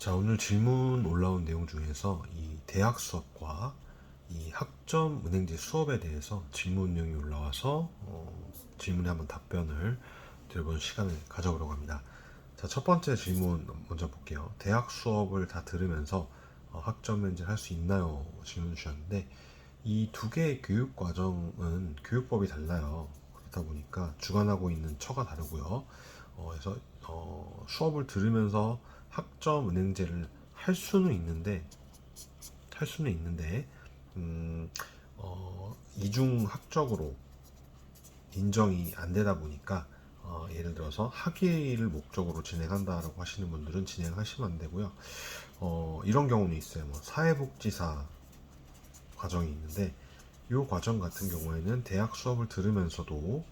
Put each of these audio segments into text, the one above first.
자, 오늘 질문 올라온 내용 중에서 이 대학 수업과 이 학점 은행제 수업에 대해서 질문 내용이 올라와서 질문에 한번 답변을 드려보는 시간을 가져보려고 합니다. 자, 첫 번째 질문 먼저 볼게요. 대학 수업을 다 들으면서 학점 은행제를 할 수 있나요? 질문 주셨는데 이 두 개의 교육 과정은 교육법이 달라요. 그렇다 보니까 주관하고 있는 처가 다르고요. 그래서 수업을 들으면서 학점 은행제를 할 수는 있는데 음, 이중 학적으로 인정이 안 되다 보니까 예를 들어서 학위를 목적으로 진행한다라고 하시는 분들은 진행하시면 안 되고요. 이런 경우는 있어요. 뭐 사회복지사 과정이 있는데 이 과정 같은 경우에는 대학 수업을 들으면서도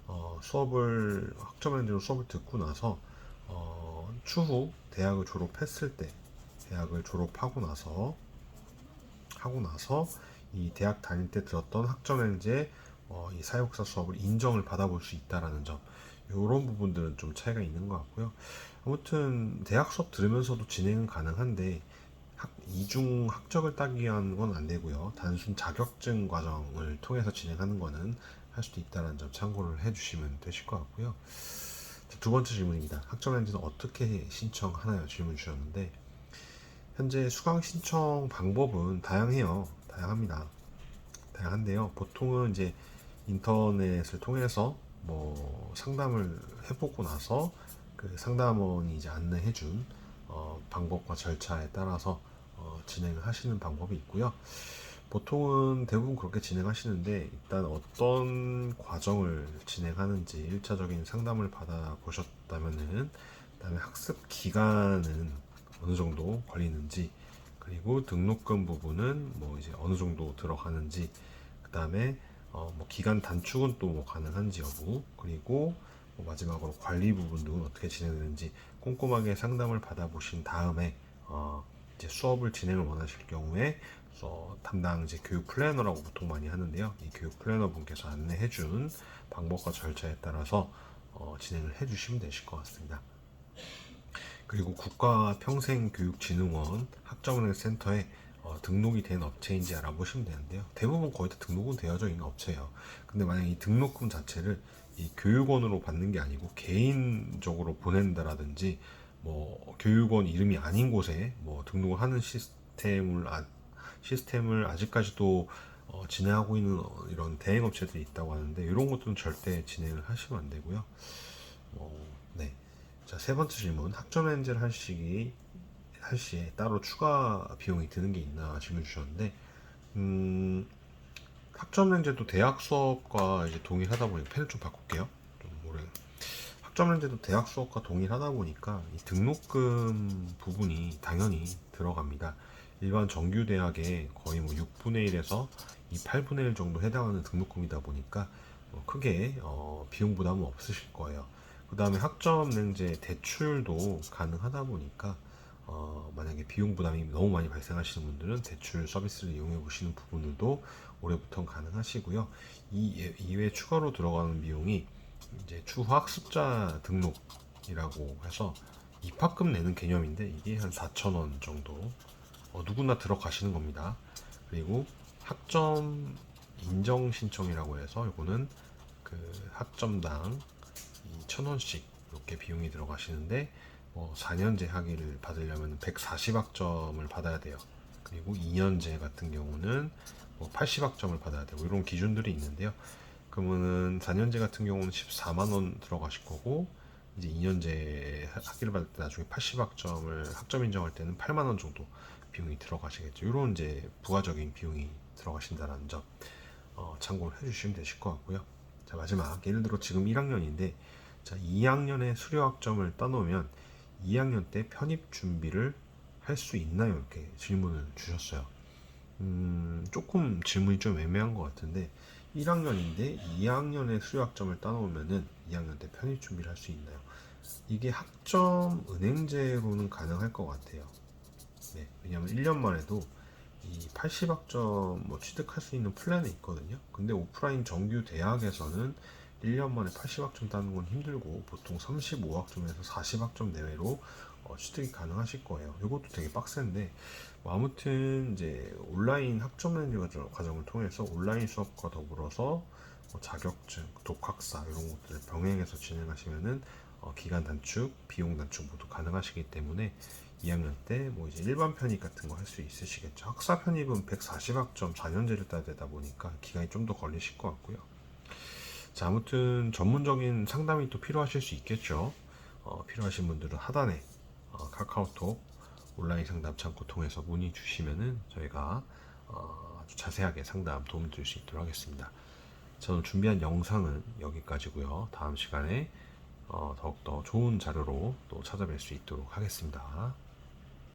학점 엔지로 수업을 듣고 나서 추후 대학을 졸업하고 나서 이 대학 다닐 때 들었던 학점 엔제 이 사회복사 수업을 인정을 받아볼 수 있다라는 점, 이런 부분들은 좀 차이가 있는 것 같고요. 아무튼 대학 수업 들으면서도 진행은 가능한데 이중 학적을 따기 위한 건 안 되고요. 단순 자격증 과정을 통해서 진행하는 거는 할 수도 있다는 점 참고를 해주시면 되실 것 같고요. 자, 두 번째 질문입니다. 학점 엔지는 어떻게 신청하나요? 질문 주셨는데 현재 수강 신청 방법은 다양합니다. 다양한데요. 보통은 이제 인터넷을 통해서 뭐 상담을 해보고 나서 그 상담원이 이제 안내해준 방법과 절차에 따라서 진행을 하시는 방법이 있고요. 보통은 대부분 그렇게 진행하시는데 일단 어떤 과정을 진행하는지 1차적인 상담을 받아보셨다면은 그다음에 학습 기간은 어느 정도 걸리는지, 그리고 등록금 부분은 뭐 이제 어느 정도 들어가는지, 그다음에 뭐 기간 단축은 또 뭐 가능한지 여부, 그리고 뭐 마지막으로 관리 부분도 어떻게 진행되는지 꼼꼼하게 상담을 받아보신 다음에 이제 수업을 진행을 원하실 경우에 담당 이제 교육 플래너라고 보통 많이 하는데요. 이 교육 플래너 분께서 안내해준 방법과 절차에 따라서 진행을 해주시면 되실 것 같습니다. 그리고 국가평생교육진흥원 학점은행센터에 등록이 된 업체인지 알아보시면 되는데요. 대부분 거의 다 등록은 되어져 있는 업체예요. 근데 만약 이 등록금 자체를 이 교육원으로 받는 게 아니고 개인적으로 보낸다라든지 뭐 교육원 이름이 아닌 곳에 뭐 등록을 하는 시스템을 아직까지도 진행하고 있는 이런 대행 업체들이 있다고 하는데 이런 것들은 절대 진행을 하시면 안 되고요. 네. 자, 세 번째 질문. 학점 엔젤 할 시에 따로 추가 비용이 드는 게 있나 질문 주셨는데, 학점 엔젤도 대학 수업과 이제 동일하다 보니까 펜을 좀 바꿀게요. 좀 오래. 학점 엔젤도 대학 수업과 동일하다 보니까 이 등록금 부분이 당연히 들어갑니다. 일반 정규 대학의 거의 뭐 6분의 1에서 이 8분의 1 정도 해당하는 등록금이다 보니까 크게 비용 부담은 없으실 거예요. 그 다음에 학점 냉제 대출도 가능하다 보니까 만약에 비용 부담이 너무 많이 발생하시는 분들은 대출 서비스를 이용해 보시는 부분들도 올해부터 가능하시고요. 이 이외에 추가로 들어가는 비용이 이제 추후 학습자 등록이라고 해서 입학금 내는 개념인데 이게 한 4,000원 정도 누구나 들어가시는 겁니다. 그리고 학점 인정 신청이라고 해서 이거는 그 학점당 2,000원씩 이렇게 비용이 들어가시는데 4년제 학위를 받으려면 140학점을 받아야 돼요. 그리고 2년제 같은 경우는 80학점을 받아야 되고 이런 기준들이 있는데요. 그러면은 4년제 같은 경우는 14만 원 들어가실 거고 이제 2년제 학위를 받을 때 나중에 80학점을 학점 인정할 때는 8만 원 정도 비용이 들어가시겠죠. 이런 이제 부가적인 비용이 들어가신다는 점 참고를 해주시면 되실 것 같고요. 자, 마지막 예를 들어 지금 1학년인데 자 2학년에 수료학점을 따놓으면 2학년 때 편입 준비를 할 수 있나요? 이렇게 질문을 주셨어요. 조금 질문이 좀 애매한 것 같은데 1학년인데 2학년에 수료학점을 따놓으면은 2학년 때 편입 준비를 할 수 있나요? 이게 학점 은행제로는 가능할 것 같아요. 네, 왜냐면 1년만 해도 이 80학점 뭐 취득할 수 있는 플랜이 있거든요. 근데 오프라인 정규 대학에서는 1년 만에 80학점 따는 건 힘들고 보통 35학점에서 40학점 내외로 취득이 가능하실 거예요. 이것도 되게 빡센데 뭐 아무튼 이제 온라인 학점 렌즈 과정을 통해서 온라인 수업과 더불어서 뭐 자격증, 독학사 이런 것들을 병행해서 진행하시면은 기간 단축, 비용 단축 모두 가능하시기 때문에 2학년 때 뭐 이제 일반 편입 같은 거 할 수 있으시겠죠. 학사 편입은 140학점 4년제를 따야 되다 보니까 기간이 좀 더 걸리실 것 같고요. 자, 아무튼 전문적인 상담이 또 필요하실 수 있겠죠. 필요하신 분들은 하단에 카카오톡 온라인 상담 창구 통해서 문의 주시면은 저희가 아주 자세하게 상담 도움 드릴 수 있도록 하겠습니다. 저는 준비한 영상은 여기까지고요. 다음 시간에 더욱더 좋은 자료로 또 찾아뵐 수 있도록 하겠습니다.